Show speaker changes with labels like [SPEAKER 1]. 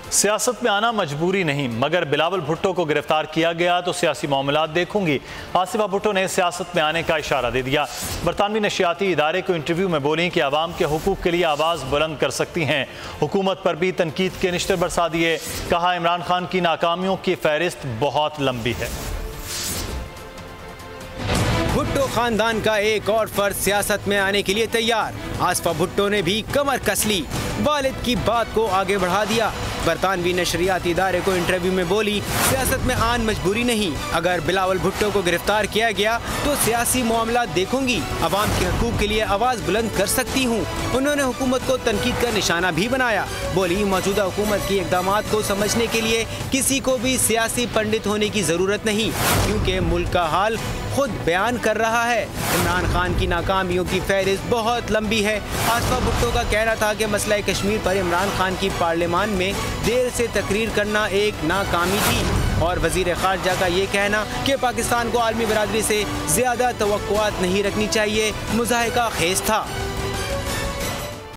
[SPEAKER 1] सियासत में आना मजबूरी नहीं, मगर बिलावल भुट्टो को गिरफ्तार किया गया तो सियासी मामलात देखूंगी। आसिफा भुट्टो ने सियासत में आने का इशारा दे दिया। बरतानवी नशियाती इदारे को इंटरव्यू में बोली कि आवाम के हुकूक के लिए आवाज़ बुलंद कर सकती हैं। हुकूमत पर भी तनकीद के निश्तर बरसा दिए। कहा, इमरान खान की नाकामियों की फहरिस्त बहुत लंबी है।
[SPEAKER 2] भुट्टो खानदान का एक और फर्द सियासत में आने के लिए तैयार। आसिफा भुट्टो ने भी कमर कस ली, वालिद की बात को आगे बढ़ा दिया। बरतानवी नशरियाती इदारे को इंटरव्यू में बोली, सियासत में आन मजबूरी नहीं, अगर बिलावल भुट्टो को गिरफ्तार किया गया तो सियासी मामला देखूंगी, अवाम के हकूक के लिए आवाज़ बुलंद कर सकती हूँ। उन्होंने हुकूमत को तनकीद का निशाना भी बनाया। बोली, मौजूदा हुकूमत की इक़दामात को समझने के लिए किसी को भी सियासी पंडित होने की ज़रूरत नहीं, क्योंकि मुल्क का हाल खुद बयान कर रहा है। इमरान खान की नाकामियों की फहरिस्त बहुत लंबी है। आसिफा भुट्टो का कहना था कि मसला कश्मीर पर इमरान खान की पार्लियामान में देर से तकरीर करना एक नाकामी थी, और वज़ीर ख़ारजा का ये कहना कि पाकिस्तान को आलमी बरादरी से ज़्यादा तवक्कुआत नहीं रखनी चाहिए, मुज़ाहिका खेज़ था।